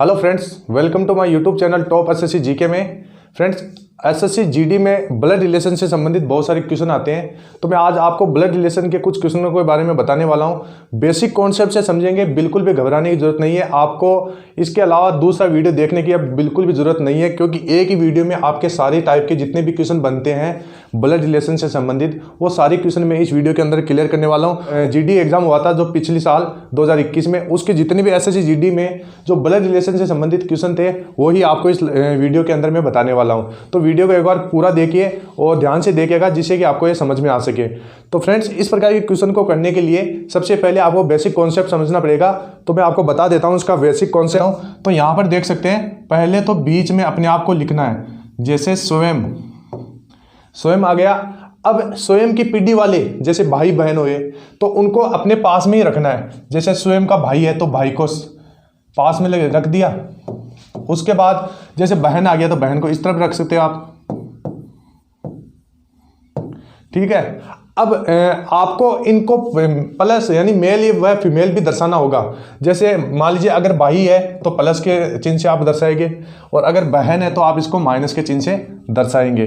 Hello friends, welcome to my YouTube channel top SSC GK में। Friends, SSC GD में blood relation से संबंधित बहुत सारे क्वेश्चन आते हैं, तो मैं आज आपको ब्लड रिलेशन के कुछ क्वेश्चनों के बारे में बताने वाला हूं। बेसिक कॉन्सेप्ट से समझेंगे, बिल्कुल भी घबराने की जरूरत नहीं है। आपको इसके अलावा दूसरा वीडियो देखने की अब बिल्कुल भी जरूरत नहीं है, क्योंकि एक ही वीडियो में आपके सारे टाइप के जितने भी क्वेश्चन बनते हैं ब्लड रिलेशन से संबंधित, वो सारे क्वेश्चन मैं इस वीडियो के अंदर क्लियर करने वाला हूँ। जीडी एग्जाम हुआ था जो पिछले साल 2021 में, उसके जितने भी एसएससी जीडी में जो ब्लड रिलेशन से संबंधित क्वेश्चन थे वही आपको इस वीडियो के अंदर मैं बताने वाला हूँ। तो वीडियो को एक बार पूरा देखिए और ध्यान से देखिएगा, जिससे कि आपको ये समझ में आ सके। तो फ्रेंड्स, इस प्रकार के क्वेश्चन को करने के लिए सबसे पहले आपको बेसिक कॉन्सेप्ट समझना पड़ेगा। तो मैं आपको बता देता हूँ इसका बेसिक कॉन्सेप्ट। तो यहाँ पर देख सकते हैं, पहले तो बीच में अपने आप को लिखना है, जैसे स्वयं। स्वयं आ गया। अब स्वयं की पीढ़ी वाले जैसे भाई बहन हुए तो उनको अपने पास में ही रखना है। जैसे स्वयं का भाई है तो भाई को पास में रख दिया। उसके बाद जैसे बहन आ गया तो बहन को इस तरफ रख सकते हो आप, ठीक है। अब आपको इनको प्लस यानी मेल व फीमेल भी दर्शाना होगा। जैसे मान लीजिए अगर भाई है तो प्लस के चिन्ह से आप दर्शाएंगे, और अगर बहन है तो आप इसको माइनस के चिन्ह से दर्शाएंगे।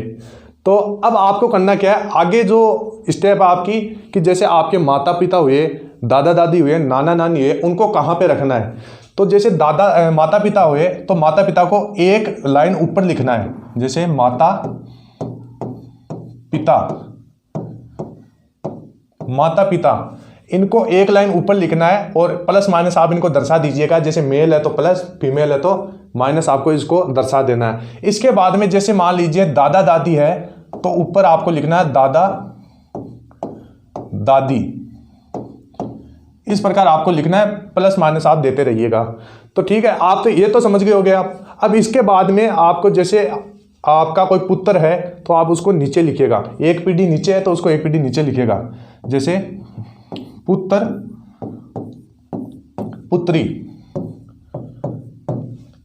तो अब आपको करना क्या है, आगे जो स्टेप आपकी कि जैसे आपके माता पिता हुए, दादा दादी हुए, नाना नानी हुए, उनको कहाँ पे रखना है। तो जैसे माता पिता हुए तो माता पिता को एक लाइन ऊपर लिखना है, जैसे माता पिता, माता पिता, इनको एक लाइन ऊपर लिखना है और प्लस माइनस आप इनको दर्शा दीजिएगा। जैसे मेल है तो प्लस, फीमेल है तो माइनस, आपको इसको दर्शा देना है। इसके बाद में जैसे मान लीजिए दादा दादी है तो ऊपर आपको लिखना है दादा दादी। इस प्रकार आपको लिखना है, प्लस माइनस आप देते रहिएगा। तो ठीक है, आप तो ये तो समझ गए होंगे आप। अब इसके बाद में आपको जैसे आपका कोई पुत्र है तो आप उसको नीचे लिखिएगा, एक पीढ़ी नीचे है तो उसको एक पीढ़ी नीचे लिखिएगा। जैसे पुत्र पुत्री,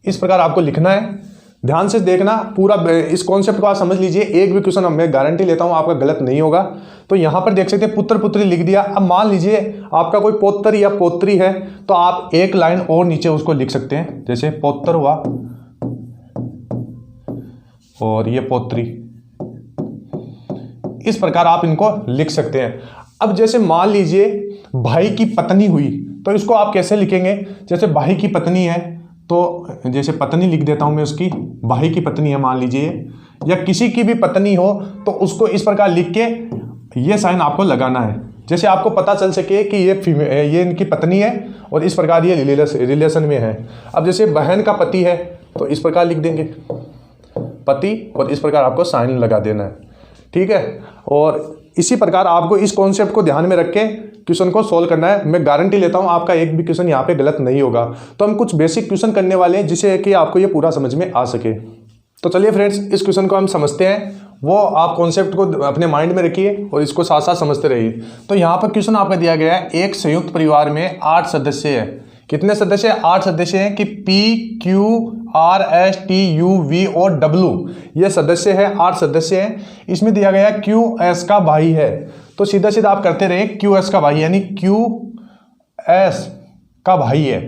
इस प्रकार आपको लिखना है। ध्यान से देखना, पूरा इस कॉन्सेप्ट को आप समझ लीजिए। एक भी क्वेश्चन मैं गारंटी लेता हूं आपका गलत नहीं होगा। तो यहां पर देख सकते हैं पुत्र पुत्री लिख दिया। अब मान लीजिए आपका कोई पौत्र या पोत्री है तो आप एक लाइन और नीचे उसको लिख सकते हैं, जैसे पौत्र हुआ और ये पोत्री। इस प्रकार आप इनको लिख सकते हैं। अब जैसे मान लीजिए भाई की पत्नी हुई तो इसको आप कैसे लिखेंगे। जैसे भाई की पत्नी है तो जैसे पत्नी लिख देता हूं मैं उसकी, भाई की पत्नी है मान लीजिए, या किसी की भी पत्नी हो तो उसको इस प्रकार लिख के ये साइन आपको लगाना है, जैसे आपको पता चल सके कि ये इनकी पत्नी है और इस प्रकार ये रिलेशन में है। अब जैसे बहन का पति है तो इस प्रकार लिख देंगे पति, और इस प्रकार आपको साइन लगा देना है, ठीक है। और इसी प्रकार आपको इस कॉन्सेप्ट को ध्यान में रख के क्वेश्चन को सोल्व करना है। मैं गारंटी लेता हूं आपका एक भी क्वेश्चन यहाँ पे गलत नहीं होगा। तो हम कुछ बेसिक क्वेश्चन करने वाले हैं जिससे कि आपको ये पूरा समझ में आ सके। तो चलिए फ्रेंड्स, इस क्वेश्चन को हम समझते हैं। वो आप कॉन्सेप्ट को अपने माइंड में रखिए और इसको साथ साथ समझते रहिए। तो यहाँ पर क्वेश्चन आपका दिया गया है, एक संयुक्त परिवार में 8 सदस्य है। कितने सदस्य हैं? 8 सदस्य हैं कि P, Q, R, S, T, U, V और W ये सदस्य है, 8 सदस्य हैं। इसमें दिया गया Q S का भाई है, तो सीधा सीधा आप करते रहे, Q S का भाई यानी Q S का भाई है,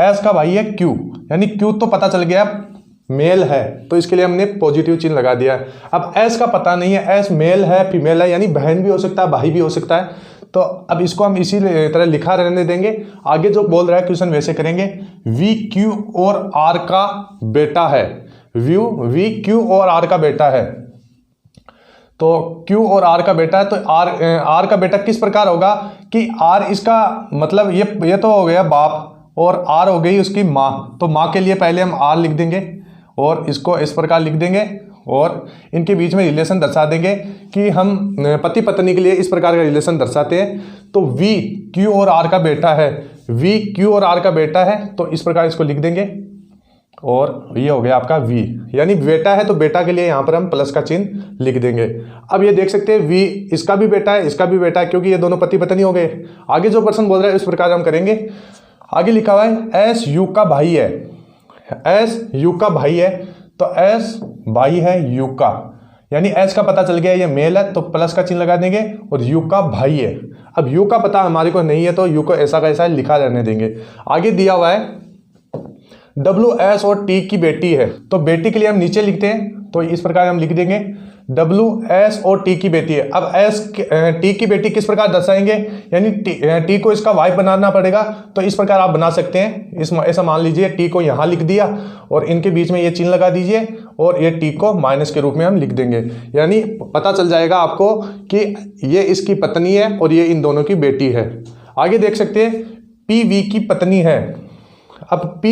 S का भाई है Q, यानी Q तो पता चल गया मेल है, तो इसके लिए हमने पॉजिटिव चिन्ह लगा दिया है। अब S का पता नहीं है, S मेल है फीमेल है, यानी बहन भी हो सकता है भाई भी हो सकता है। तो अब इसको हम इसी तरह लिखा रहने देंगे। आगे जो बोल रहा है क्वेश्चन वैसे करेंगे। V, Q और R का बेटा है, V, Q और R का बेटा है। तो Q और R का बेटा है तो R का बेटा किस प्रकार होगा कि R इसका मतलब ये तो हो गया बाप और R हो गई उसकी माँ। तो माँ के लिए पहले हम R लिख देंगे और इसको इस प्रकार लिख देंगे और इनके बीच में रिलेशन दर्शा देंगे कि हम पति पत्नी के लिए इस प्रकार का रिलेशन दर्शाते हैं। तो V, Q और R का बेटा है, V, Q और R का बेटा है, तो इस प्रकार इसको लिख देंगे और ये हो गया आपका V, यानी बेटा है तो बेटा के लिए यहाँ पर हम प्लस का चिन्ह लिख देंगे। अब ये देख सकते हैं V इसका भी बेटा है, इसका भी बेटा है, क्योंकि ये दोनों पति पत्नी हो गए। आगे जो पर्सन बोल रहा है इस प्रकार हम करेंगे। आगे लिखा हुआ है S U का भाई है, S U का भाई है, तो S भाई है U का, यानी S का पता चल गया ये मेल है तो प्लस का चिन्ह लगा देंगे, और U का भाई है। अब U का पता हमारे को नहीं है तो U को ऐसा का ऐसा लिखा रहने देंगे। आगे दिया हुआ है WS और T की बेटी है, तो बेटी के लिए हम नीचे लिखते हैं, तो इस प्रकार हम लिख देंगे WS और T की बेटी है। अब T की बेटी किस प्रकार दर्शाएंगे, यानी T को इसका वाइफ बनाना पड़ेगा, तो इस प्रकार आप बना सकते हैं। ऐसा मान लीजिए T को यहाँ लिख दिया और इनके बीच में ये चिन्ह लगा दीजिए और ये T को माइनस के रूप में हम लिख देंगे, यानी पता चल जाएगा आपको कि ये इसकी पत्नी है और ये इन दोनों की बेटी है। आगे देख सकते हैं PV की पत्नी है। अब P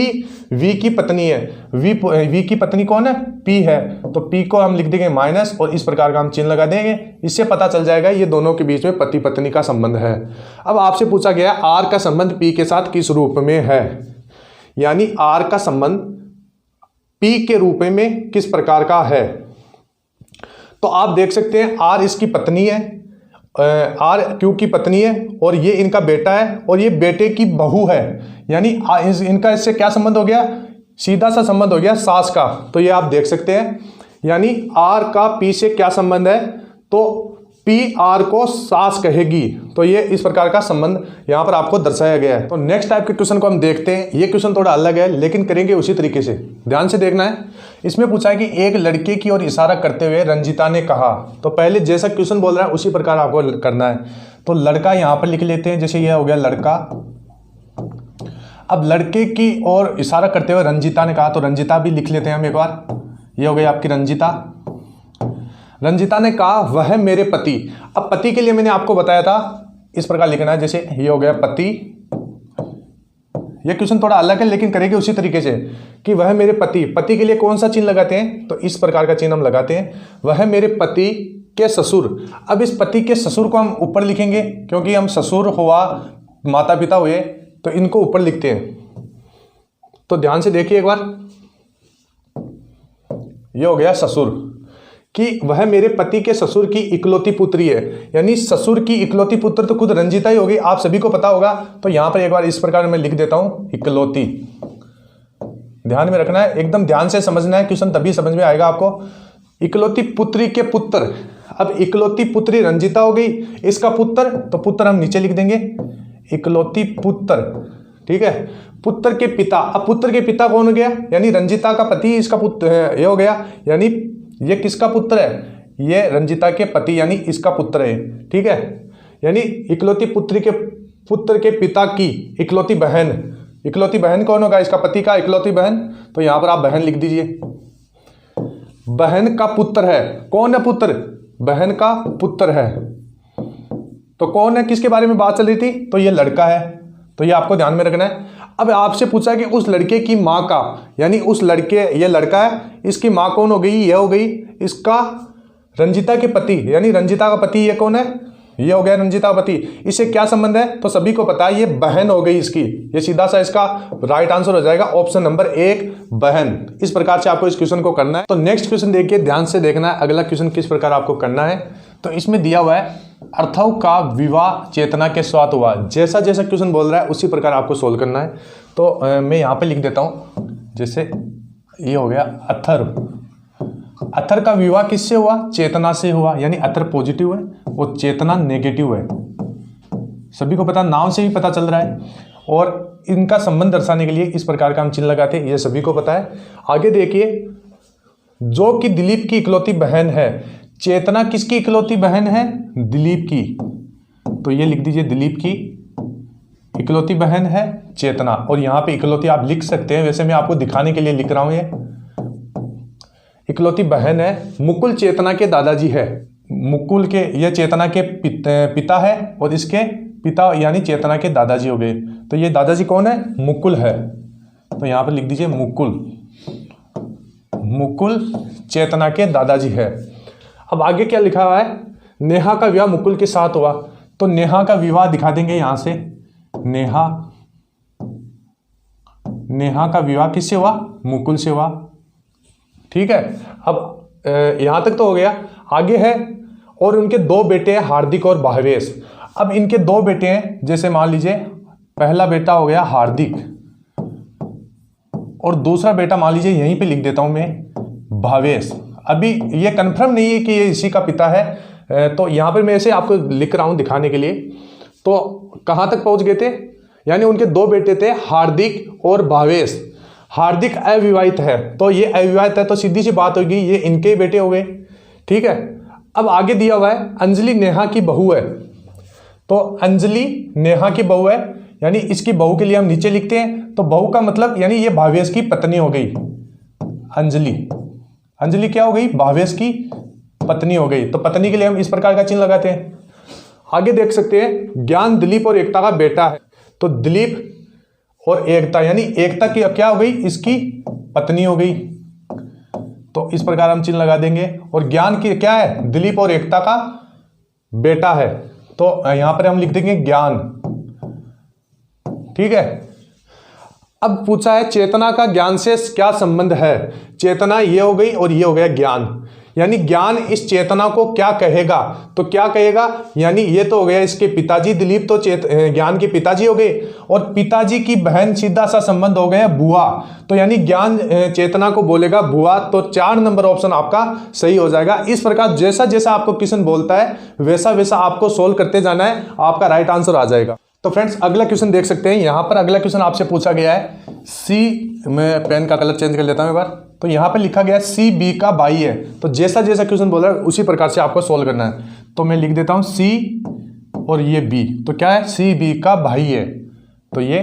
V की पत्नी है, V की पत्नी कौन है, P है, तो P को हम लिख देंगे माइनस और इस प्रकार का हम चिन्ह लगा देंगे। इससे पता चल जाएगा ये दोनों के बीच में पति पत्नी का संबंध है। अब आपसे पूछा गया R का संबंध P के साथ किस रूप में है, यानी R का संबंध P के रूप में किस प्रकार का है। तो आप देख सकते हैं R इसकी पत्नी है, R Q की पत्नी है और ये इनका बेटा है और ये बेटे की बहू है, यानी इनका इससे क्या संबंध हो गया, सीधा सा संबंध हो गया सास का। तो ये आप देख सकते हैं, यानी R का P से क्या संबंध है, तो P R को सास कहेगी, तो ये इस प्रकार का संबंध यहाँ पर आपको दर्शाया गया है। तो नेक्स्ट टाइप के क्वेश्चन को हम देखते हैं। ये क्वेश्चन थोड़ा अलग है लेकिन करेंगे उसी तरीके से, ध्यान से देखना है। इसमें पूछा है कि एक लड़के की ओर इशारा करते हुए रंजिता ने कहा, तो पहले जैसा क्वेश्चन बोल रहा है उसी प्रकार आपको करना है। तो लड़का यहाँ पर लिख लेते हैं, जैसे ये हो गया लड़का। अब लड़के की ओर इशारा करते हुए रंजिता ने कहा, तो रंजिता भी लिख लेते हैं हम एक बार। ये हो गई आपकी रंजिता। रंजिता ने कहा वह मेरे पति। अब पति के लिए मैंने आपको बताया था इस प्रकार लिखना है, जैसे ये हो गया पति। ये क्वेश्चन थोड़ा अलग है लेकिन करेंगे उसी तरीके से कि वह मेरे पति। पति के लिए कौन सा चिन्ह लगाते हैं, तो इस प्रकार का चिन्ह हम लगाते हैं, वह मेरे पति के ससुर। अब इस पति के ससुर को हम ऊपर लिखेंगे क्योंकि हम ससुर हुआ माता पिता हुए, तो इनको ऊपर लिखते हैं। तो ध्यान से देखिए एक बार, ये हो गया ससुर, कि वह मेरे पति के ससुर की इकलौती पुत्री है, यानी ससुर की इकलौती पुत्र तो खुद रंजिता ही होगी, आप सभी को पता होगा। तो यहां पर एक बार इस प्रकार मैं लिख देता हूं इकलौती। ध्यान में रखना है, एकदम ध्यान से समझना है, क्वेश्चन तभी समझ में आएगा आपको। इकलौती पुत्री के पुत्र, अब इकलौती पुत्री रंजिता हो गई, इसका पुत्र, तो पुत्र हम नीचे लिख देंगे इकलौती पुत्र, ठीक है। पुत्र के पिता, अब पुत्र के पिता कौन हो गया, यानी रंजिता का पति इसका पुत्र ये हो गया, यानी ये किसका पुत्र है, ये रंजिता के पति यानी इसका पुत्र है, ठीक है। यानी इकलौती पुत्री के पुत्र के पिता की इकलौती बहन, इकलौती बहन कौन होगा, इसका पति का इकलौती बहन, तो यहां पर आप बहन लिख दीजिए। बहन का पुत्र है, कौन है पुत्र, बहन का पुत्र है, तो कौन है, किसके बारे में बात चल रही थी, तो ये लड़का है, तो ये आपको ध्यान में रखना है। अब आपसे पूछा कि उस लड़के की माँ का, यानी उस लड़के, ये लड़का है, इसकी माँ कौन हो गई, ये हो गई इसका रंजिता के पति, यानी रंजिता का पति ये कौन है, ये हो गया रंजिता का पति। इससे क्या संबंध है, तो सभी को पता है ये बहन हो गई इसकी, ये सीधा सा इसका राइट आंसर हो जाएगा ऑप्शन नंबर 1 बहन। इस प्रकार से आपको इस क्वेश्चन को करना है। तो नेक्स्ट क्वेश्चन देखिए, ध्यान से देखना है अगला क्वेश्चन किस प्रकार आपको करना है। तो इसमें दिया हुआ है अर्थव का विवाह चेतना के साथ हुआ, जैसा जैसा क्वेश्चन बोल रहा है उसी प्रकार आपको सोल्व करना है। तो मैं यहाँ पे लिख देता हूँ, जैसे ये हो गया अथर्व, अथर का विवाह किससे हुआ, चेतना से हुआ, यानी अथर पॉजिटिव है और चेतना नेगेटिव है, सभी को पता, नाम से भी पता चल रहा है। और इनका संबंध दर्शाने के लिए इस प्रकार का हम चिन्ह लगाते हैं, ये सभी को पता है। आगे देखिए, जो कि दिलीप की इकलौती बहन है, चेतना किसकी इकलौती बहन है, दिलीप की, तो ये लिख दीजिए दिलीप की इकलौती बहन है चेतना, और यहाँ पे इकलौती आप लिख सकते हैं, वैसे मैं आपको दिखाने के लिए लिख रहा हूं, ये इकलौती बहन है। मुकुल चेतना के दादाजी है, मुकुल के, ये चेतना के पिता है और इसके पिता यानी चेतना के दादाजी हो गए, तो ये दादाजी कौन है, मुकुल है, तो यहाँ पर लिख दीजिए मुकुल, मुकुल चेतना के दादाजी है। अब आगे क्या लिखा हुआ है, नेहा का विवाह मुकुल के साथ हुआ, तो नेहा का विवाह दिखा देंगे यहां से, नेहा का विवाह किससे हुआ, मुकुल से हुआ, ठीक है। अब यहां तक तो हो गया। आगे है, और उनके 2 बेटे हैं हार्दिक और भावेश। अब इनके 2 बेटे हैं, जैसे मान लीजिए पहला बेटा हो गया हार्दिक और दूसरा बेटा मान लीजिए यहीं पे लिख देता हूं मैं भावेश। अभी ये कंफर्म नहीं है कि ये इसी का पिता है, तो यहां पर मैं ऐसे आपको लिख रहा हूं दिखाने के लिए। तो कहां तक पहुंच गए थे, यानी उनके 2 बेटे थे हार्दिक और भावेश। हार्दिक अविवाहित है, तो ये अविवाहित है तो सीधी सी बात होगी ये इनके ही बेटे हो गए। ठीक है, अब आगे दिया हुआ है अंजलि नेहा की बहू है, तो अंजलि नेहा की बहू है यानी इसकी बहू के लिए हम नीचे लिखते हैं, तो बहू का मतलब यानी ये भावेश की पत्नी हो गई। अंजलि, अंजलि क्या हो गई? भावेश की पत्नी हो गई। तो पत्नी के लिए हम इस प्रकार का चिन्ह लगाते हैं। आगे देख सकते हैं ज्ञान दिलीप और एकता का बेटा है, तो दिलीप और एकता यानी एकता की क्या हो गई? इसकी पत्नी हो गई। तो इस प्रकार हम चिन्ह लगा देंगे। और ज्ञान की क्या है? दिलीप और एकता का बेटा है, तो यहां पर हम लिख देंगे ज्ञान। ठीक है, अब पूछा है चेतना का ज्ञान से क्या संबंध है। चेतना ये हो गई और ये हो गया ज्ञान, यानी ज्ञान इस चेतना को क्या कहेगा? तो क्या कहेगा? यानी ये तो हो गया इसके पिताजी, दिलीप तो ज्ञान के पिताजी हो गए, और पिताजी की बहन सीधा सा संबंध हो गया बुआ, तो यानी ज्ञान चेतना को बोलेगा बुआ। तो 4 नंबर ऑप्शन आपका सही हो जाएगा। इस प्रकार जैसा जैसा आपको क्वेश्चन बोलता है वैसा वैसा आपको सोल्व करते जाना है, आपका राइट आंसर आ जाएगा। तो फ्रेंड्स अगला क्वेश्चन देख सकते हैं। यहां पर अगला क्वेश्चन आपसे पूछा गया है सी, मैं पेन का कलर चेंज कर लेता हूं एक बार। तो यहां पर लिखा गया है सी बी का भाई है, तो जैसा जैसा क्वेश्चन बोल रहा है उसी प्रकार से आपको सोल्व करना है। तो मैं लिख देता हूं सी और ये बी, तो क्या है? सी बी का भाई है, तो ये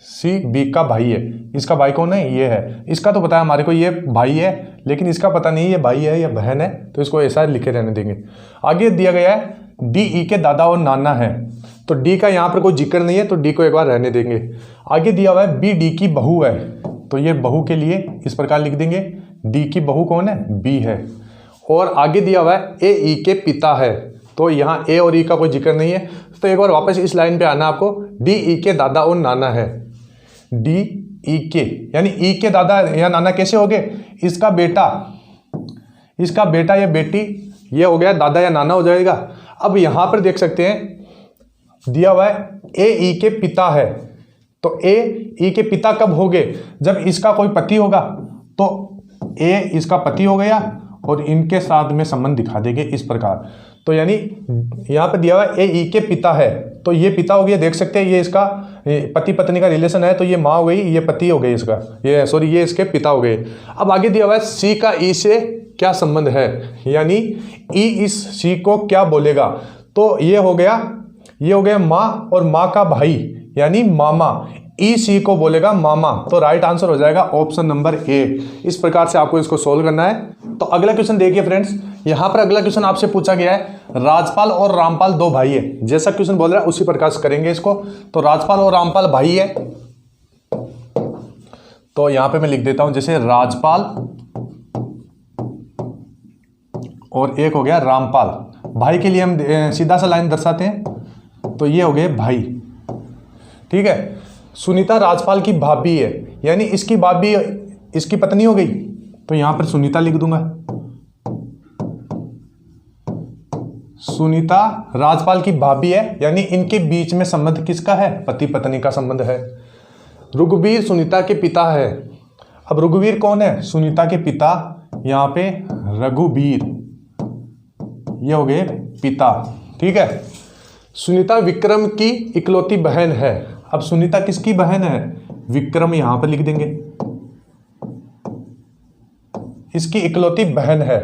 सी बी का भाई है। इसका भाई कौन है? ये है। इसका तो पता है हमारे को ये भाई है, लेकिन इसका पता नहीं ये भाई है या बहन है, तो इसको ऐसा लिखे रहने देंगे। आगे दिया गया है डी ई के दादा और नाना है, तो डी का यहाँ पर कोई जिक्र नहीं है, तो डी को एक बार रहने देंगे। आगे दिया हुआ है बी डी की बहू है, तो ये बहू के लिए इस प्रकार लिख देंगे डी की बहू कौन है? बी है। और आगे दिया हुआ है ए ई के पिता है, तो यहाँ ए और ई का कोई जिक्र नहीं है, तो एक बार वापस इस लाइन पे आना आपको। डी ई के दादा और नाना है, डी ई के यानी ई के दादा या नाना कैसे हो गए? इसका बेटा, इसका बेटा या बेटी, ये हो गया दादा या नाना हो जाएगा। अब यहाँ पर देख सकते हैं दिया हुआ है ए ई के पिता है, तो ए ई के पिता कब हो गए? जब इसका कोई पति होगा, तो ए इसका पति हो गया और इनके साथ में संबंध दिखा देंगे इस प्रकार। तो यानी यहाँ पर दिया हुआ है ए ई के पिता है, तो ये पिता हो गया, देख सकते हैं ये इसका पति पत्नी का रिलेशन है, तो ये माँ हो गई, ये पति हो गई इसका, ये सॉरी ये इसके पिता हो गए। अब आगे दिया हुआ है सी का ई से क्या संबंध है, यानी ई इस सी को क्या बोलेगा? तो ये हो गया माँ और माँ का भाई यानी मामा, ई सी को बोलेगा मामा, तो राइट आंसर हो जाएगा ऑप्शन नंबर ए। इस प्रकार से आपको इसको सोल्व करना है। तो अगला क्वेश्चन देखिए फ्रेंड्स, यहां पर अगला क्वेश्चन आपसे पूछा गया है राजपाल और रामपाल 2 भाई है, जैसा क्वेश्चन बोल रहा है उसी प्रकार से करेंगे इसको। तो राजपाल और रामपाल भाई है, तो यहां पे मैं लिख देता हूं जैसे राजपाल और एक हो गया रामपाल। भाई के लिए हम सीधा सा लाइन दर्शाते हैं, तो ये हो गए भाई। ठीक है, सुनीता राजपाल की भाभी है, यानी इसकी भाभी इसकी पत्नी हो गई, तो यहां पर सुनीता लिख दूंगा। सुनीता राजपाल की भाभी है, यानी इनके बीच में संबंध किसका है? पति पत्नी का संबंध है। रघुवीर सुनीता के पिता है। अब रघुवीर कौन है? सुनीता के पिता, यहां पे रघुवीर, ये हो गए पिता। ठीक है, सुनीता विक्रम की इकलौती बहन है। अब सुनीता किसकी बहन है? विक्रम, यहां पर लिख देंगे इसकी इकलौती बहन है।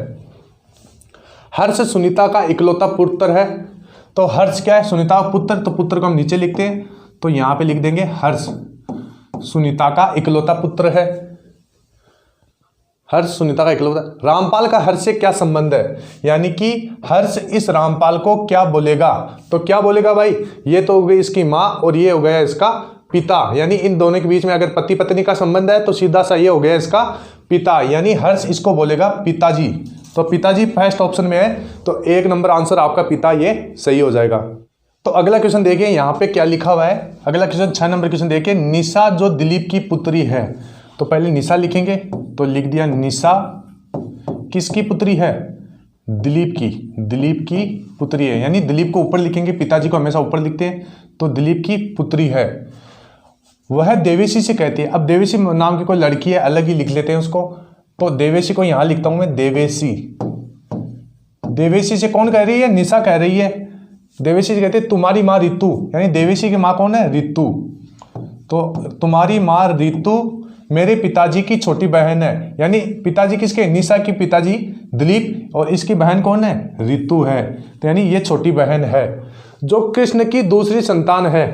हर्ष सुनीता का इकलौता पुत्र है, तो हर्ष क्या है? सुनीता का पुत्र, तो पुत्र को हम नीचे लिखते हैं, तो यहां पे लिख देंगे हर्ष सुनीता का इकलौता पुत्र है। हर्ष सुनीता का इकलौता। रामपाल का हर्ष से क्या संबंध है, यानी कि हर्ष इस रामपाल को क्या बोलेगा? तो क्या बोलेगा भाई? ये तो हो गई इसकी माँ और ये हो गया इसका पिता, यानी इन दोनों के बीच में अगर पति पत्नी का संबंध है तो सीधा सा ये हो गया इसका पिता, यानी हर्ष इसको बोलेगा पिताजी। तो पिताजी फर्स्ट ऑप्शन में है, तो 1 नंबर आंसर आपका पिता, ये सही हो जाएगा। तो अगला क्वेश्चन देखिए यहाँ पे क्या लिखा हुआ है। अगला क्वेश्चन 6 नंबर क्वेश्चन देखिए, निशा जो दिलीप की पुत्री है, तो पहले निशा लिखेंगे, तो लिख दिया निशा किसकी पुत्री है? दिलीप की, दिलीप की पुत्री है, यानी दिलीप को ऊपर लिखेंगे, पिताजी को हमेशा ऊपर लिखते हैं, तो दिलीप की पुत्री है। वह देवेशी से कहती है। अब देवेशी नाम की कोई लड़की है, अलग ही लिख लेते हैं उसको, तो देवेशी को यहां लिखता हूं मैं देवेशी। देवेशी से कौन कह रही है? निशा कह रही है। देवेशी से कहते हैं तुम्हारी माँ रितु, यानी देवेशी की माँ कौन है? रितु। तो तुम्हारी माँ रितु मेरे पिताजी की छोटी बहन है। यानी पिताजी किसके, निशा की पिताजी दिलीप, और इसकी बहन कौन है, ऋतु है। तो यानी ये छोटी बहन है। जो कृष्ण की दूसरी संतान है,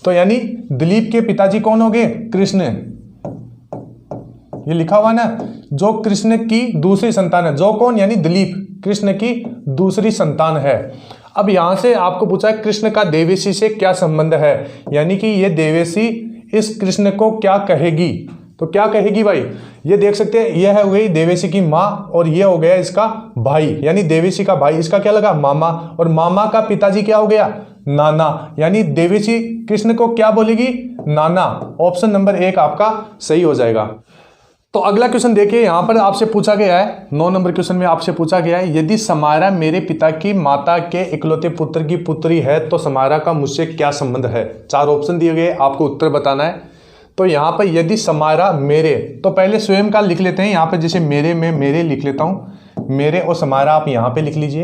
तो यानी दिलीप के पिताजी कौन हो गए, कृष्ण। ये लिखा हुआ ना, जो कृष्ण की दूसरी संतान है, जो कौन, यानी दिलीप कृष्ण की दूसरी संतान है। अब यहां से आपको पूछा है कृष्ण का देवेशी से क्या संबंध है, यानी कि ये देवेशी इस कृष्ण को क्या कहेगी। तो क्या कहेगी भाई, ये देख सकते हैं, यह है हो गई देवेशी की माँ और ये हो गया इसका भाई, यानी देवेशी का भाई, इसका क्या लगा, मामा, और मामा का पिताजी क्या हो गया, नाना। यानी देवेशी कृष्ण को क्या बोलेगी, नाना। ऑप्शन नंबर 1 आपका सही हो जाएगा। तो अगला क्वेश्चन देखिए, यहां पर आपसे पूछा गया है, 9 नंबर क्वेश्चन में आपसे पूछा गया है, यदि समायरा मेरे पिता की माता के इकलौते पुत्र की पुत्री है तो समायरा का मुझसे क्या संबंध है। 4 ऑप्शन दिए गए, आपको उत्तर बताना है। तो यहाँ पर यदि समायरा मेरे, तो पहले स्वयं का लिख लेते हैं। यहाँ पर जैसे मेरे में मेरे लिख लेता हूं, मेरे और समायरा आप यहाँ पे लिख लीजिए।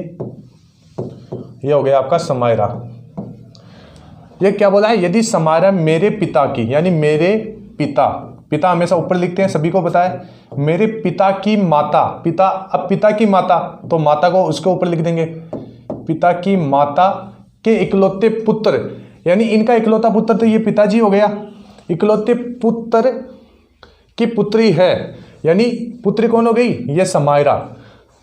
ये हो गया आपका समायरा। ये क्या बोला है, यदि समायरा मेरे पिता की, यानी मेरे पिता, पिता हमेशा ऊपर लिखते हैं, सभी को पता है। मेरे पिता की माता, पिता, अब पिता की माता, तो माता को उसके ऊपर लिख देंगे। पिता की माता के इकलौते पुत्र, यानी इनका इकलौता पुत्र तो ये पिताजी हो गया। इकलौते पुत्र की पुत्री है, यानी पुत्री कौन हो गई, ये समायरा।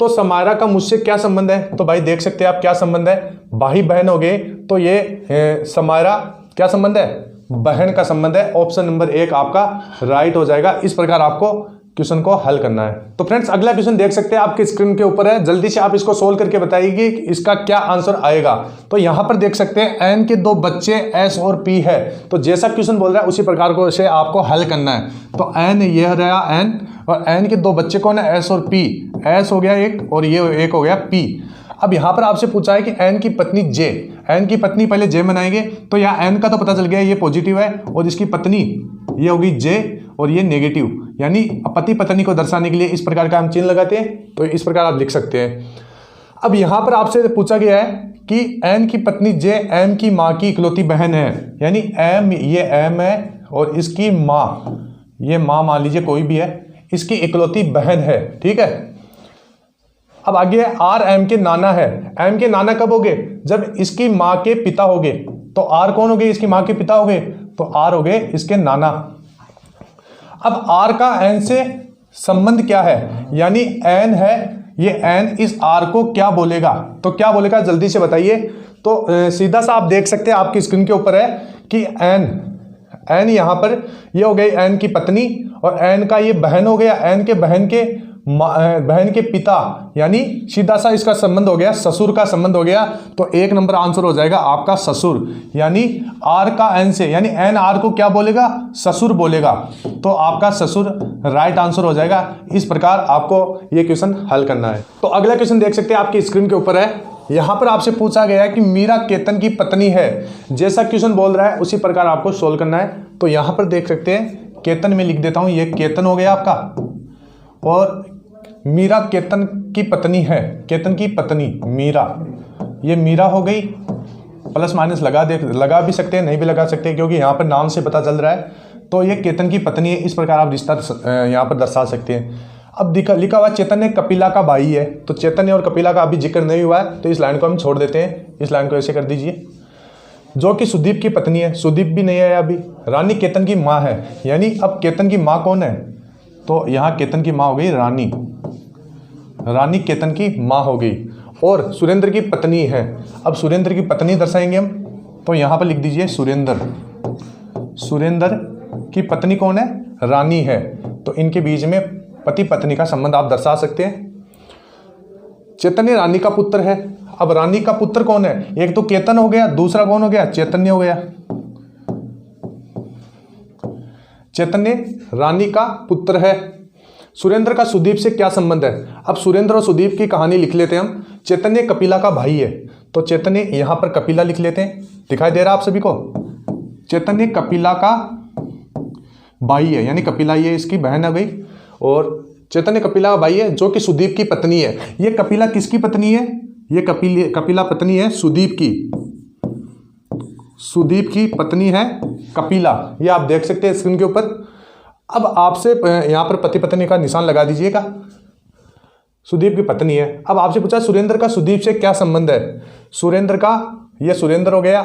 तो समायरा का मुझसे क्या संबंध है, तो भाई देख सकते हैं आप क्या संबंध है, भाई बहन हो गए। तो ये समायरा क्या संबंध है, बहन का संबंध है। ऑप्शन नंबर 1 आपका राइट हो जाएगा। इस प्रकार आपको क्वेश्चन को हल करना है। तो फ्रेंड्स अगला क्वेश्चन देख सकते हैं आपके स्क्रीन के ऊपर है, जल्दी से आप इसको सोल्व करके बताइए कि इसका क्या आंसर आएगा। तो यहां पर देख सकते हैं एन के 2 बच्चे एस और पी है, तो जैसा क्वेश्चन बोल रहा है उसी प्रकार को से आपको हल करना है। तो एन, यह रहा एन, और एन के 2 बच्चे कौन है, एस और पी। एस हो गया एक और ये एक हो गया पी। अब यहां पर आपसे पूछा है कि एन की पत्नी जे, एन की पत्नी पहले जे बनाएंगे। तो यहाँ एन का तो पता चल गया ये पॉजिटिव है, और इसकी पत्नी ये होगी जे और ये नेगेटिव, यानी पति पत्नी को दर्शाने के लिए इस प्रकार का हम चिन्ह लगाते हैं। तो इस प्रकार आप लिख सकते हैं। अब यहां पर आपसे पूछा गया है कि एन की पत्नी जे एम की माँ की इकलौती बहन है, यानी एम, ये एम है और इसकी माँ, ये माँ मान लीजिए कोई भी है, इसकी इकलौती बहन है, ठीक है। अब आगे आर एम के नाना है। एम के नाना कब हो गए, जब इसकी माँ के पिता हो गए। तो आर कौन हो गए, इसकी माँ के पिता हो गए, तो आर हो गए इसके नाना। अब आर का एन से संबंध क्या है, यानी एन है, ये एन इस आर को क्या बोलेगा, तो क्या बोलेगा जल्दी से बताइए। तो सीधा सा आप देख सकते हैं आपकी स्क्रीन के ऊपर है कि एन यहां पर ये हो गई एन की पत्नी, और एन का ये बहन हो गया, एन के बहन के पिता, यानी सीधा सा इसका संबंध हो गया, ससुर का संबंध हो गया। तो 1 नंबर आंसर हो जाएगा आपका ससुर, यानी आर का एन से, यानी एन आर को क्या बोलेगा, ससुर बोलेगा। तो आपका ससुर राइट आंसर हो जाएगा। इस प्रकार आपको ये क्वेश्चन हल करना है। तो अगला क्वेश्चन देख सकते हैं आपकी स्क्रीन के ऊपर है। यहां पर आपसे पूछा गया है कि मीरा केतन की पत्नी है, जैसा क्वेश्चन बोल रहा है उसी प्रकार आपको सोल्व करना है। तो यहां पर देख सकते हैं, केतन में लिख देता हूं, ये केतन हो गया आपका, और मीरा केतन की पत्नी है, केतन की पत्नी मीरा, ये मीरा हो गई। प्लस माइनस लगा भी सकते हैं, नहीं भी लगा सकते, क्योंकि यहाँ पर नाम से पता चल रहा है। तो ये केतन की पत्नी है, इस प्रकार आप रिश्ता यहाँ पर दर्शा सकते हैं। अब लिखा हुआ चैतन्य कपिला का भाई है, तो चैतन्य और कपिला का अभी जिक्र नहीं हुआ है, तो इस लाइन को हम छोड़ देते हैं। इस लाइन को ऐसे कर दीजिए। जो कि सुदीप की पत्नी है, सुदीप भी नहीं है अभी। रानी केतन की माँ है, यानी अब केतन की माँ कौन है, तो यहाँ केतन की माँ हो गई रानी, रानी केतन की माँ हो गई। और सुरेंद्र की पत्नी है, अब सुरेंद्र की पत्नी दर्शाएंगे हम, तो यहाँ पर लिख दीजिए सुरेंद्र, सुरेंद्र की पत्नी कौन है, रानी है। तो इनके बीच में पति पत्नी का संबंध आप दर्शा सकते हैं। चैतन्य रानी का पुत्र है। अब रानी का पुत्र कौन है, एक तो केतन हो गया, दूसरा कौन हो गया, चैतन्य हो गया। चैतन्य रानी का पुत्र है। सुरेंद्र का सुदीप से क्या संबंध है, अब सुरेंद्र और सुदीप की कहानी लिख लेते हैं हम। चैतन्य कपिला का भाई है, तो चैतन्य यहां पर कपिला लिख लेते हैं, दिखाई दे रहा है आप सभी को। चैतन्य कपिला का भाई है, यानी कपिला ये इसकी बहन है भाई, और चैतन्य कपिला का भाई है, जो कि सुदीप की पत्नी है। ये कपिला किसकी पत्नी है, ये कपिला पत्नी है सुदीप की, सुदीप की पत्नी है कपिला, ये आप देख सकते हैं स्क्रीन के ऊपर। अब आपसे यहाँ पर पति पत्नी का निशान लगा दीजिएगा, सुदीप की पत्नी है। अब आपसे पूछा सुरेंद्र का सुदीप से क्या संबंध है। सुरेंद्र का, ये सुरेंद्र हो गया,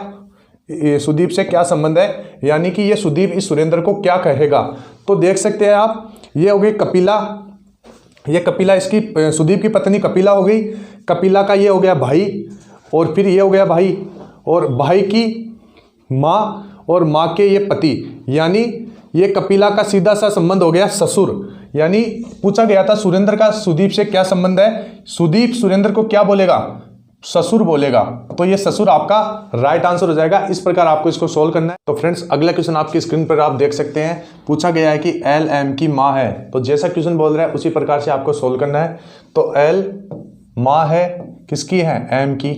ये सुदीप से क्या संबंध है, यानी कि ये सुदीप इस सुरेंद्र को क्या कहेगा। तो देख सकते हैं आप, ये हो गई कपिला, ये कपिला इसकी सुदीप की पत्नी कपिला हो गई। कपिला का ये हो गया भाई, और फिर ये हो गया भाई, और भाई की माँ, और माँ के ये पति, यानी ये कपिला का सीधा सा संबंध हो गया ससुर। यानी पूछा गया था सुरेंद्र का सुदीप से क्या संबंध है, सुदीप सुरेंद्र को क्या बोलेगा, ससुर बोलेगा। तो ये ससुर आपका राइट आंसर हो जाएगा। इस प्रकार आपको इसको सोल्व करना है। तो फ्रेंड्स अगला क्वेश्चन आपकी स्क्रीन पर आप देख सकते हैं। पूछा गया है कि एल एम की माँ है, तो जैसा क्वेश्चन बोल रहा है उसी प्रकार से आपको सोल्व करना है। तो एल माँ है, किसकी है, एम की।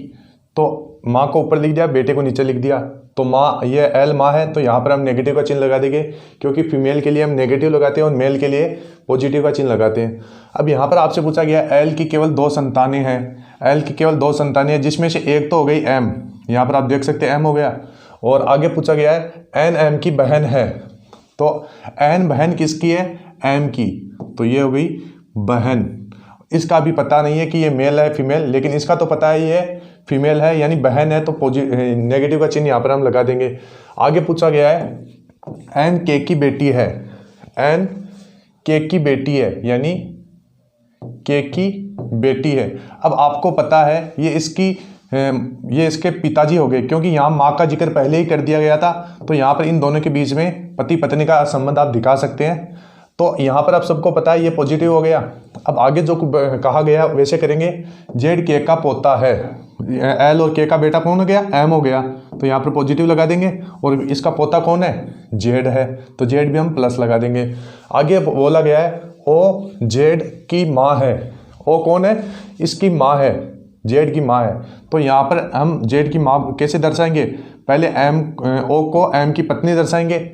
तो माँ को ऊपर लिख दिया, बेटे को नीचे लिख दिया। तो माँ, ये एल माँ है, तो यहाँ पर हम नेगेटिव का चिन्ह लगा देंगे, क्योंकि फीमेल के लिए हम नेगेटिव लगाते हैं और मेल के लिए पॉजिटिव का चिन्ह लगाते हैं। अब यहाँ पर आपसे पूछा गया एल की केवल 2 संतानें हैं, एल की केवल 2 संतानें हैं, जिसमें से एक तो हो गई एम, यहाँ पर आप देख सकते हैं एम हो गया। और आगे पूछा गया है एन एम की बहन है, तो एन बहन किसकी है, एम की। तो ये हो गई बहन। इसका भी पता नहीं है कि ये मेल है फीमेल, लेकिन इसका तो पता है ये फीमेल है, यानी बहन है, तो नेगेटिव का चिन्ह यहाँ पर हम लगा देंगे। आगे पूछा गया है एन के की बेटी है, एन के की बेटी है, यानी के की बेटी है। अब आपको पता है ये इसके पिताजी हो गए, क्योंकि यहाँ माँ का जिक्र पहले ही कर दिया गया था। तो यहाँ पर इन दोनों के बीच में पति पत्नी का संबंध आप दिखा सकते हैं। तो यहाँ पर आप सबको पता है ये पॉजिटिव हो गया। अब आगे जो कहा गया वैसे करेंगे। जेड के का पोता है, एल और के का बेटा कौन हो गया, एम हो गया, तो यहाँ पर पॉजिटिव लगा देंगे। और इसका पोता कौन है, जेड है, तो जेड भी हम प्लस लगा देंगे। आगे बोला गया है ओ जेड की माँ है, ओ कौन है, इसकी माँ है, जेड की माँ है। तो यहाँ पर हम जेड की माँ कैसे दर्शाएंगे, पहले ओ को एम की पत्नी दर्शाएंगे,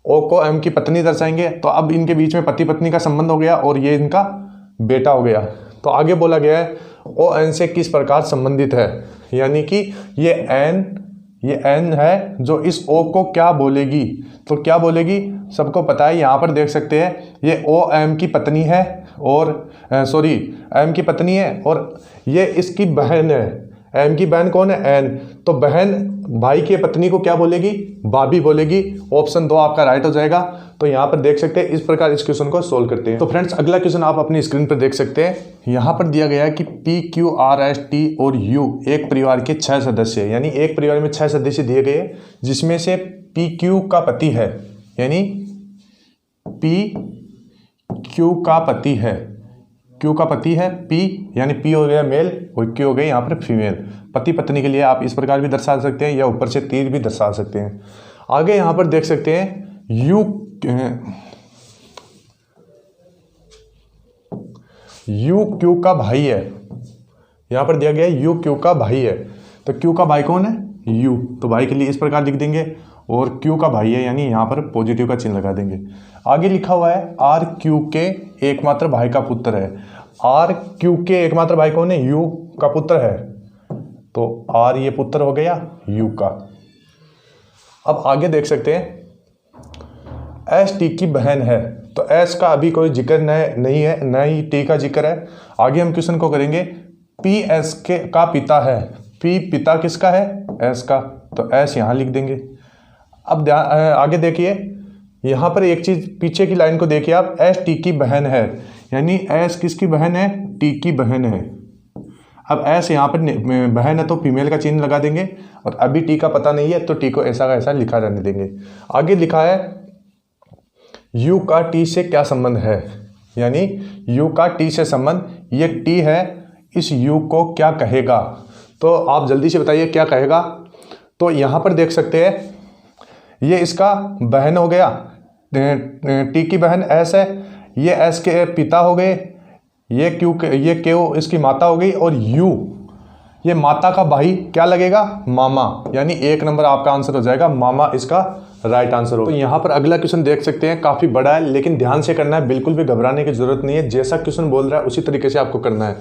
ओ को एम की पत्नी दर्शाएंगे। तो अब इनके बीच में पति पत्नी का संबंध हो गया और ये इनका बेटा हो गया। तो आगे बोला गया है ओ एन से किस प्रकार संबंधित है, यानी कि ये एन है जो इस ओ को क्या बोलेगी। तो क्या बोलेगी, सबको पता है, यहाँ पर देख सकते हैं ये ओ एम की पत्नी है, और एम की पत्नी है, और ये इसकी बहन है। एम की बहन कौन है, एन। तो बहन भाई की पत्नी को क्या बोलेगी, भाभी बोलेगी। ऑप्शन 2 आपका राइट हो जाएगा। तो यहाँ पर देख सकते हैं, इस प्रकार इस क्वेश्चन को सोल्व करते हैं। तो फ्रेंड्स अगला क्वेश्चन आप अपनी स्क्रीन पर देख सकते हैं। यहाँ पर दिया गया है कि P Q R S T और यू एक परिवार के 6 सदस्य, यानी एक परिवार में 6 सदस्य दिए गए, जिसमें से पी क्यू का पति है, यानी पी क्यू का पति है, क्यू का पति है पी, यानी पी हो गया मेल और क्यू हो गई यहाँ पर फीमेल। पति पत्नी के लिए आप इस प्रकार भी दर्शा सकते हैं, या ऊपर से तीर भी दर्शा सकते हैं। आगे यहाँ पर देख सकते हैं यू क्यू का भाई है, यहाँ पर दिया गया है यू क्यू का भाई है। तो क्यू का भाई कौन है, यू। तो भाई के लिए इस प्रकार लिख देंगे, और क्यू का भाई है, यानी यहाँ पर पॉजिटिव का चिन्ह लगा देंगे। आगे लिखा हुआ है आर क्यू के एकमात्र भाई का पुत्र है। आर क्यू के एकमात्र भाई कौन है, यू का पुत्र है। तो आर ये पुत्र हो गया यू का। अब आगे देख सकते हैं एस टी की बहन है। तो एस का अभी कोई जिक्र नहीं है, न ही टी का जिक्र है। आगे हम क्वेश्चन को करेंगे पी एस के का पिता है। पी पिता किसका है, एस का। तो एस यहाँ लिख देंगे। अब आगे देखिए, यहाँ पर एक चीज़ पीछे की लाइन को देखिए आप, एस टी की बहन है, यानी एस किसकी बहन है, टी की बहन है। अब एस यहाँ पर बहन है तो फीमेल का चिन्ह लगा देंगे, और अभी टी का पता नहीं है तो टी को ऐसा का ऐसा लिखा रहने देंगे। आगे लिखा है यू का टी से क्या संबंध है, यानी यू का टी से संबंध, ये टी है, इस यू को क्या कहेगा। तो आप जल्दी से बताइए क्या कहेगा। तो यहाँ पर देख सकते हैं ये इसका बहन हो गया, टी की बहन एस है, ये एस के पिता हो गए, ये क्यू इसकी माता हो गई, और यू ये माता का भाई क्या लगेगा, मामा, यानी 1 नंबर आपका आंसर हो जाएगा, मामा इसका राइट आंसर हो। तो यहाँ पर अगला क्वेश्चन देख सकते हैं, काफ़ी बड़ा है, लेकिन ध्यान से करना है, बिल्कुल भी घबराने की जरूरत नहीं है। जैसा क्वेश्चन बोल रहा है उसी तरीके से आपको करना है।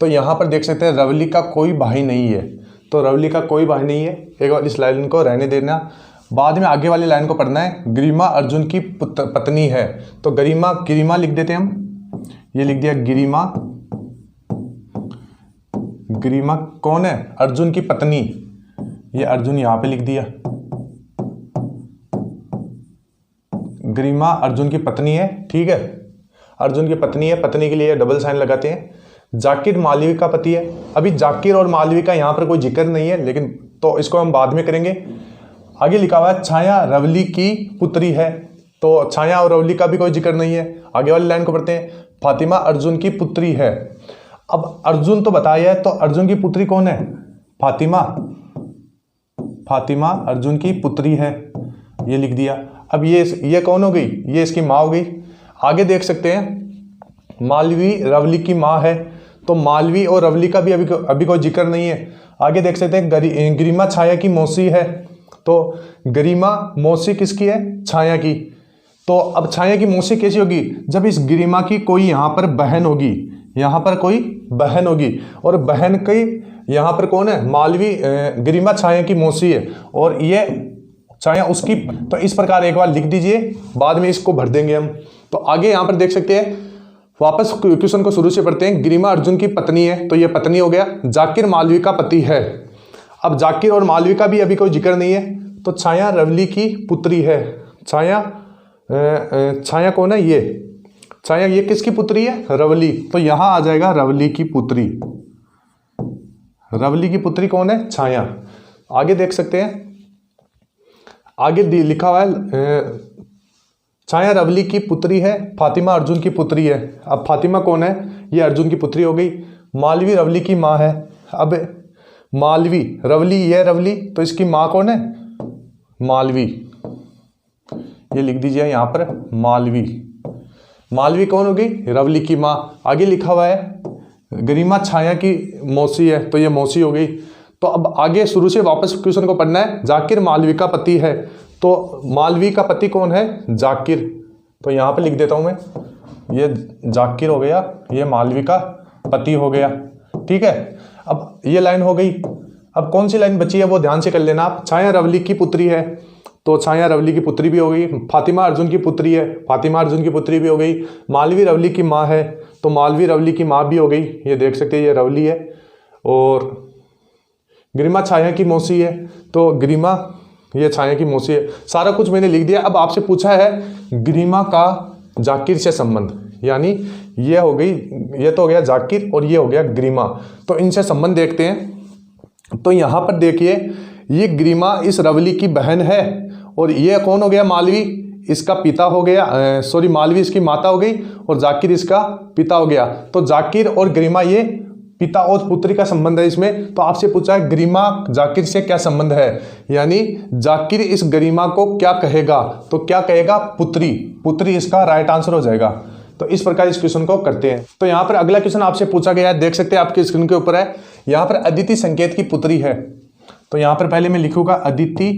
तो यहाँ पर देख सकते हैं रवली का कोई भाई नहीं है। तो रवली का कोई भाई नहीं है, एक बार इस लाइन को रहने देना। बाद में आगे वाली लाइन को पढ़ना है। गरिमा अर्जुन की पत्नी है, तो गरिमा लिख देते हैं हम। ये लिख दिया गरिमा कौन है? अर्जुन की पत्नी। ये अर्जुन यहां पे लिख दिया। गरिमा अर्जुन की पत्नी है, ठीक है, अर्जुन की पत्नी है, पत्नी के लिए डबल साइन लगाते हैं। जाकिर मालवी का पति है। अभी जाकिर और मालवी का यहां पर कोई जिक्र नहीं है, लेकिन तो इसको हम बाद में करेंगे। आगे लिखा हुआ है छाया रवली की पुत्री है, तो छाया और रवली का भी कोई जिक्र नहीं है। आगे वाली लाइन को पढ़ते हैं। फातिमा अर्जुन की पुत्री है। अब अर्जुन तो बताया है, तो अर्जुन की पुत्री कौन है? फातिमा अर्जुन की पुत्री है, ये लिख दिया। अब ये कौन हो गई? ये इसकी माँ हो गई। आगे देख सकते हैं मालवी रवली की माँ है, तो मालवी और रवली का भी अभी कोई जिक्र नहीं है। आगे देख सकते हैं गरिमा छाया की मौसी है, तो गरिमा मौसी किसकी है? छाया की। तो अब छाया की मौसी कैसी होगी? जब इस गरिमा की कोई यहाँ पर बहन होगी, यहाँ पर कोई बहन होगी, और बहन की यहाँ पर कौन है? मालवी गरिमा छाया की मौसी है, और ये छाया उसकी। तो इस प्रकार एक बार लिख दीजिए, बाद में इसको भर देंगे हम। तो आगे यहाँ पर देख सकते हैं, वापस क्वेश्चन को शुरू से पढ़ते हैं। गरिमा अर्जुन की पत्नी है, तो ये पत्नी हो गया। जाकिर मालवी का पति है। अब जाकिर और मालवी का भी अभी कोई जिक्र नहीं है, तो छाया रवली की पुत्री है। छाया कौन है? ये छाया, ये किसकी पुत्री है? रवली। तो यहां आ जाएगा रवली की पुत्री। रवली की पुत्री कौन है? छाया। आगे देख सकते हैं, आगे लिखा हुआ है छाया रवली की पुत्री है, फातिमा अर्जुन की पुत्री है। अब फातिमा कौन है? ये अर्जुन की पुत्री हो गई। मालवी रवली की माँ है। अब मालवी रवली, ये रवली, तो इसकी माँ कौन है? मालवी। ये लिख दीजिए यहाँ पर मालवी। मालवी कौन हो गई? रवली की माँ। आगे लिखा हुआ है गरिमा छाया की मौसी है, तो ये मौसी हो गई। तो अब आगे शुरू से वापस क्वेश्चन को पढ़ना है। जाकिर मालवी का पति है, तो मालवी का पति कौन है? जाकिर। तो यहाँ पे लिख देता हूँ मैं, ये जाकिर हो गया, ये मालवी का पति हो गया, ठीक है। अब ये लाइन हो गई। अब कौन सी लाइन बची है वो ध्यान से कर लेना आप। छाया रवली की पुत्री है, तो छाया रवली की पुत्री भी हो गई। फातिमा अर्जुन की पुत्री है, फातिमा अर्जुन की पुत्री भी हो गई। मालवी रवली की माँ है, तो मालवी रवली की माँ भी हो गई। ये देख सकते हैं, ये रवली है। और गरिमा छाया की मौसी है, तो गरिमा ये छाया की मौसी है। सारा कुछ मैंने लिख दिया। अब आपसे पूछा है गरिमा का जाकिर से संबंध, यानी ये हो गई, ये तो हो गया जाकिर और ये हो गया गरिमा। तो इनसे संबंध देखते हैं। तो यहाँ पर देखिए, ये गरिमा इस रवली की बहन है, और ये कौन हो गया? मालवी इसका पिता हो गया, सॉरी मालवी इसकी माता हो गई, और जाकिर इसका पिता हो गया। तो जाकिर और गरिमा ये पिता और पुत्री का संबंध है इसमें। तो आपसे पूछा है गरिमा जाकिर से क्या संबंध है, यानी जाकिर इस गरिमा को क्या कहेगा? तो क्या कहेगा? पुत्री। पुत्री इसका राइट आंसर हो जाएगा। तो इस प्रकार इस क्वेश्चन को करते हैं। तो यहाँ पर अगला क्वेश्चन आपसे पूछा गया है, देख सकते हैं आपके स्क्रीन के ऊपर है। यहाँ पर अदिति संकेत की पुत्री है, तो यहाँ पर पहले मैं लिखूंगा अदिति,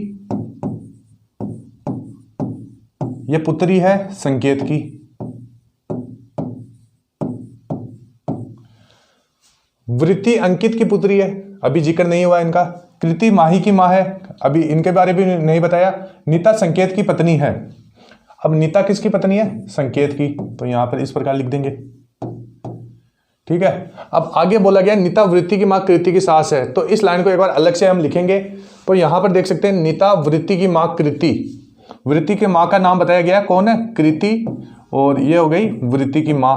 ये पुत्री है संकेत की। वृत्ति अंकित की पुत्री है, अभी जिक्र नहीं हुआ इनका। कृति माही की माँ है, अभी इनके बारे में नहीं बताया। नीता संकेत की पत्नी है। अब नीता किसकी पत्नी है? संकेत की। तो यहां पर इस प्रकार लिख देंगे, ठीक है। अब आगे बोला गया नीता वृत्ति की माँ कृति की सास है, तो इस लाइन को एक बार अलग से हम लिखेंगे। तो यहां पर देख सकते हैं नीता वृत्ति की माँ कृति, वृत्ति की माँ का नाम बताया गया, कौन है? कृति, और ये हो गई वृत्ति की माँ।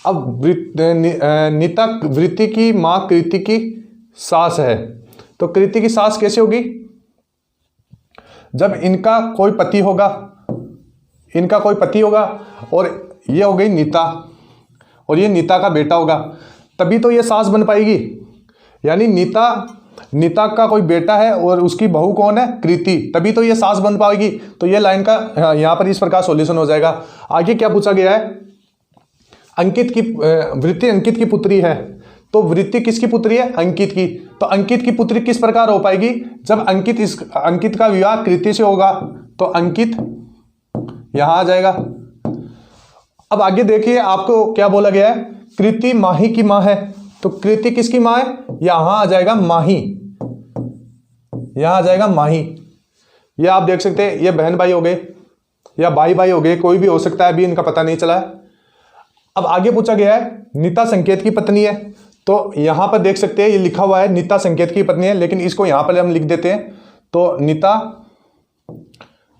अब नीता वृत्ति की माँ कृति की सास है, तो कृति की सास कैसे होगी? जब इनका कोई पति होगा, इनका कोई पति होगा, और ये हो गई नीता, और ये नीता का बेटा होगा, तभी तो ये सास बन पाएगी। यानी नीता का कोई बेटा है और उसकी बहू कौन है? कृति, तभी तो ये सास बन पाएगी। तो ये लाइन का यहाँ पर इस प्रकार सॉल्यूशन हो जाएगा। आगे क्या पूछा गया है? अंकित की वृत्ति अंकित की पुत्री है, तो वृत्ति किसकी पुत्री है? अंकित की। तो अंकित की पुत्री किस प्रकार हो पाएगी? जब अंकित का विवाह कृति से होगा, तो अंकित यहां आ जाएगा। अब आगे देखिए, आपको क्या बोला गया है? कृति माही की माँ है, तो कृति किसकी माँ है? यहां आ जाएगा माही। यहाँ आ जाएगा माही। ये आप देख सकते हैं, ये बहन भाई हो गए या भाई भाई हो गए, कोई भी हो सकता है, अभी इनका पता नहीं चला है। अब आगे पूछा गया है नीता संकेत की पत्नी है, तो यहां पर देख सकते हैं ये लिखा हुआ है नीता संकेत की पत्नी है, लेकिन इसको यहां पर हम लिख देते हैं, तो नीता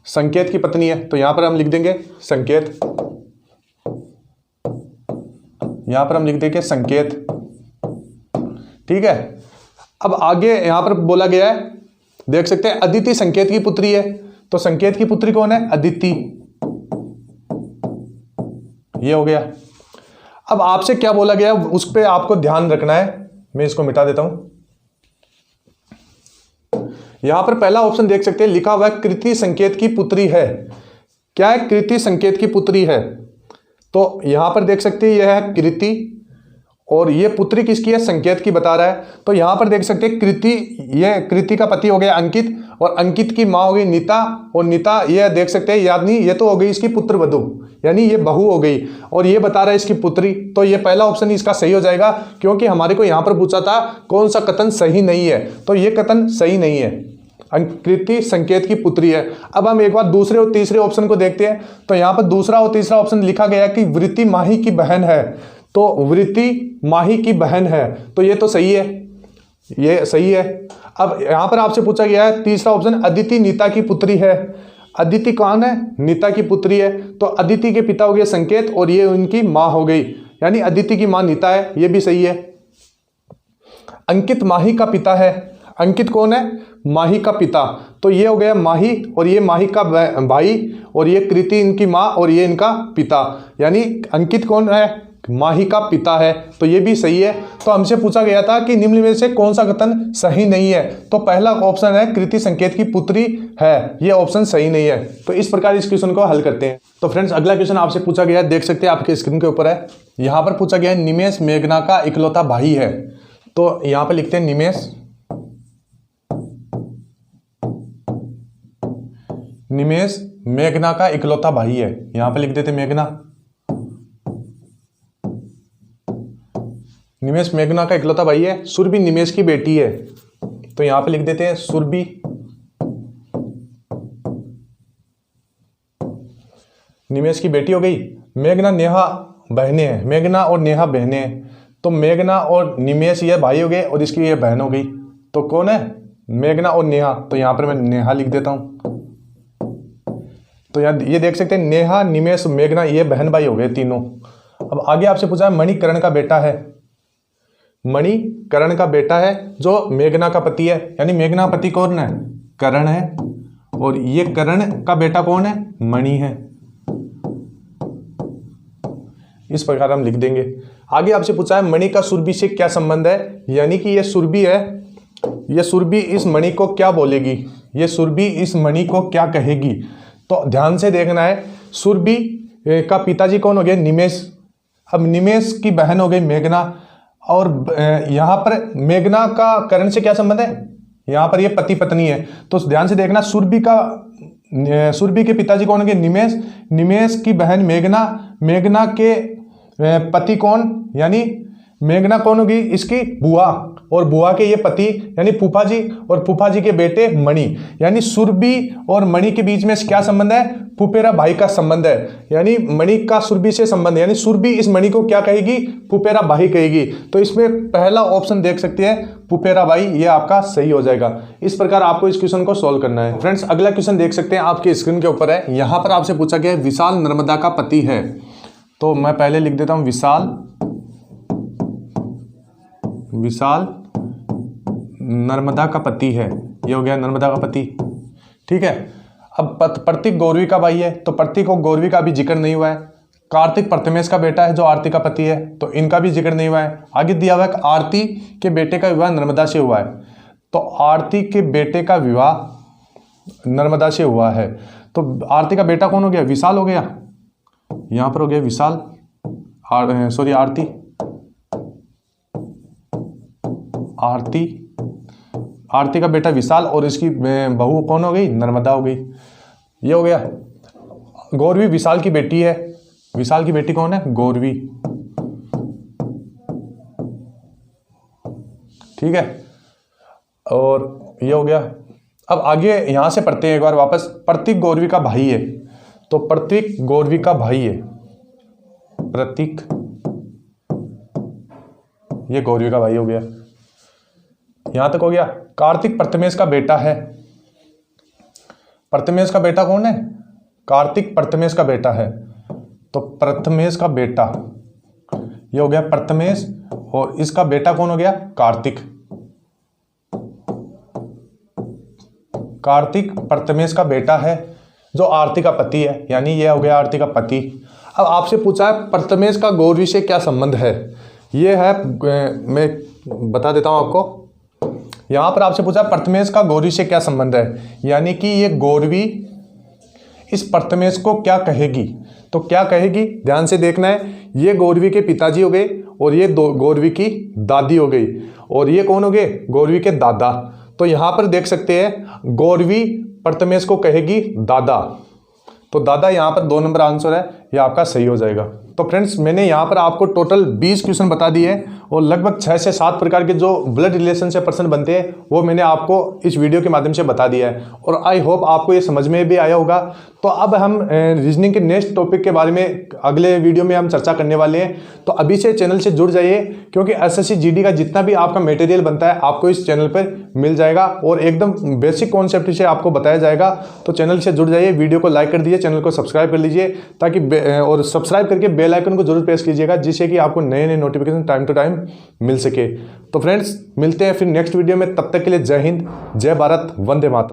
संकेत की पत्नी है, तो यहां पर हम लिख देंगे संकेत, यहां पर हम लिख देंगे संकेत। ठीक है। अब आगे यहां पर बोला गया है, देख सकते हैं अदिति संकेत की पुत्री है, तो संकेत की पुत्री कौन है? अदिति। ये हो गया। अब आपसे क्या बोला गया उस पर आपको ध्यान रखना है, मैं इसको मिटा देता हूं। यहां पर पहला ऑप्शन देख सकते हैं लिखा हुआ है कृति संकेत की पुत्री है। क्या है? कृति संकेत की पुत्री है। तो यहां पर देख सकते हैं यह है कृति और ये पुत्री किसकी है? संकेत की बता रहा है। तो यहां पर देख सकते हैं कृति, ये कृति का पति हो गया अंकित और अंकित की मां हो गई नीता, और नीता ये देख सकते हैं याद नहीं, ये तो हो गई इसकी पुत्र वधू, यानी ये बहू हो गई, और ये बता रहा है इसकी पुत्री। तो ये पहला ऑप्शन इसका सही हो जाएगा, क्योंकि हमारे को यहां पर पूछा था कौन सा कथन सही नहीं है, तो ये कथन सही नहीं है, कृति संकेत की पुत्री है। अब हम एक बार दूसरे और तीसरे ऑप्शन को देखते हैं, तो यहां पर दूसरा और तीसरा ऑप्शन लिखा गया कि वृत्ति माही की बहन है, तो वृत्ति माही की बहन है, तो ये तो सही है, ये सही है। अब यहां पर आपसे पूछा गया है तीसरा ऑप्शन अदिति नीता की पुत्री है। अदिति कौन है? नीता की पुत्री है। तो अदिति के पिता हो गए संकेत और ये उनकी मां हो गई, यानी अदिति की मां नीता है, ये भी सही है। अंकित माही का पिता है। अंकित कौन है? माही का पिता, तो ये हो गया माही और ये माही का भाई और ये कृति इनकी मां और ये इनका पिता, यानी अंकित कौन है? माही का पिता है, तो ये भी सही है। तो हमसे पूछा गया था कि निम्न में से कौन सा कथन सही नहीं है, तो पहला ऑप्शन है कृति संकेत की पुत्री है, ये ऑप्शन सही नहीं है। तो इस प्रकार इस क्वेश्चन को हल करते हैं। तो फ्रेंड्स अगला क्वेश्चन आपसे पूछा गया है, देख सकते हैं आपके स्क्रीन के ऊपर है। यहां पर पूछा गया है निमेश मेघना का इकलौता भाई है, तो यहां पर लिखते हैं निमेश मेघना का इकलौता भाई है, यहां पर लिख देते मेघना। निमेश मेघना का इकलौता भाई है। सुरभि निमेश की बेटी है, तो यहां पे लिख देते हैं सुरभि। निमेश की बेटी हो गई। मेघना नेहा बहनें हैं, मेघना और नेहा बहनें हैं, तो मेघना और निमेश ये भाई हो गए और इसकी ये बहन हो गई, तो कौन है? मेघना और नेहा, तो यहां पर मैं नेहा लिख देता हूं। तो ये देख सकते हैं नेहा, निमेश, मेघना ये बहन भाई हो गए तीनों। अब आगे आपसे पूछा है मणि कर्ण का बेटा है। मणि कर्ण का बेटा है जो मेघना का पति है, यानी मेघना का पति कौन है? कर्ण है, और ये कर्ण का बेटा कौन है? मणि है। इस प्रकार हम लिख देंगे। आगे आपसे पूछा है मणि का सुरभि से क्या संबंध है, यानी कि ये सुरभि है, ये सुरभि इस मणि को क्या बोलेगी, ये सुरभि इस मणि को क्या कहेगी। तो ध्यान से देखना है, सुरभि का पिताजी कौन हो गए? निमेश। अब निमेश की बहन हो गई मेघना, और यहां पर मेघना का कर्ण से क्या संबंध है? यहां पर ये पति पत्नी है, तो ध्यान से देखना, सुरभि के पिताजी कौन होंगे? निमेश। निमेश की बहन मेघना, मेघना के पति कौन, यानी मेघना कौन होगी? इसकी बुआ, और बुआ के ये पति यानी फूफा जी, और फूफा जी के बेटे मणि, यानी सुरभि और मणि के बीच में क्या संबंध है? फुफेरा भाई का संबंध है, यानी मणि का सुरभि से संबंध, यानी सुरभि इस मणि को क्या कहेगी? फुफेरा भाई कहेगी। तो इसमें पहला ऑप्शन देख सकते हैं फुफेरा भाई, ये आपका सही हो जाएगा। इस प्रकार आपको इस क्वेश्चन को सॉल्व करना है। फ्रेंड्स अगला क्वेश्चन देख सकते हैं आपके स्क्रीन के ऊपर है। यहां पर आपसे पूछा गया विशाल नर्मदा का पति है, तो मैं पहले लिख देता हूं विशाल नर्मदा का पति है, ये हो गया नर्मदा का पति। ठीक है। अब प्रतीक गौरवी का भाई है, तो प्रतीक और गौरवी का भी जिक्र नहीं हुआ है। कार्तिक प्रथमेश का बेटा है जो आरती का पति है, तो इनका भी जिक्र नहीं हुआ है। आगे दिया हुआ है आरती के बेटे का विवाह नर्मदा से हुआ है, तो आरती के बेटे का विवाह नर्मदा से हुआ है, तो आरती का बेटा कौन हो गया? विशाल हो गया, यहां पर हो गया विशाल, आरती का बेटा विशाल और इसकी बहू कौन हो गई? नर्मदा हो गई, ये हो गया। गौरवी विशाल की बेटी है, विशाल की बेटी कौन है? गौरवी। ठीक है, और ये हो गया अब आगे यहाँ से पढ़ते हैं एक बार वापस। प्रतीक गौरवी का भाई है, तो प्रतीक गौरवी का भाई है, प्रतीक ये गौरवी का भाई हो गया, यहां तक हो गया। कार्तिक प्रथमेश का बेटा है। प्रथमेश का बेटा कौन है? कार्तिक प्रथमेश का बेटा है, तो प्रथमेश का बेटा ये हो गया प्रथमेश, और इसका बेटा कौन हो गया? कार्तिक। कार्तिक प्रथमेश का बेटा है, जो आरती का पति है, यानी ये हो गया आरती का पति। अब आपसे पूछा है प्रथमेश का गौरवी से क्या संबंध है, ये है, मैं बता देता हूं आपको। यहां पर आपसे पूछा प्रथमेश का गौरवी से क्या संबंध है, यानी कि ये गौरवी इस प्रथमेश को क्या कहेगी, तो क्या कहेगी ध्यान से देखना है। ये गौरवी के पिताजी हो गए और ये गौरवी की दादी हो गई, और ये कौन हो गए? गौरवी के दादा। तो यहां पर देख सकते हैं गौरवी प्रथमेश को कहेगी दादा, तो दादा यहाँ पर 2 नंबर आंसर है, ये आपका सही हो जाएगा। तो फ्रेंड्स मैंने यहाँ पर आपको टोटल 20 क्वेश्चन बता दिए, और लगभग 6 से 7 प्रकार के जो ब्लड रिलेशन से प्रश्न बनते हैं वो मैंने आपको इस वीडियो के माध्यम से बता दिया है, और आई होप आपको ये समझ में भी आया होगा। तो अब हम रीजनिंग के नेक्स्ट टॉपिक के बारे में अगले वीडियो में हम चर्चा करने वाले हैं। तो अभी से चैनल से जुड़ जाइए, क्योंकि SSC GD का जितना भी आपका मटेरियल बनता है आपको इस चैनल पर मिल जाएगा, और एकदम बेसिक कॉन्सेप्ट से आपको बताया जाएगा। तो चैनल से जुड़ जाइए, वीडियो को लाइक कर दीजिए, चैनल को सब्सक्राइब कर लीजिए, ताकि और सब्सक्राइब करके बेल आइकन को जरूर प्रेस कीजिएगा, जिससे कि आपको नए नए नोटिफिकेशन टाइम टू टाइम मिल सके। तो फ्रेंड्स मिलते हैं फिर नेक्स्ट वीडियो में, तब तक के लिए जय हिंद, जय भारत, वंदे मातरम।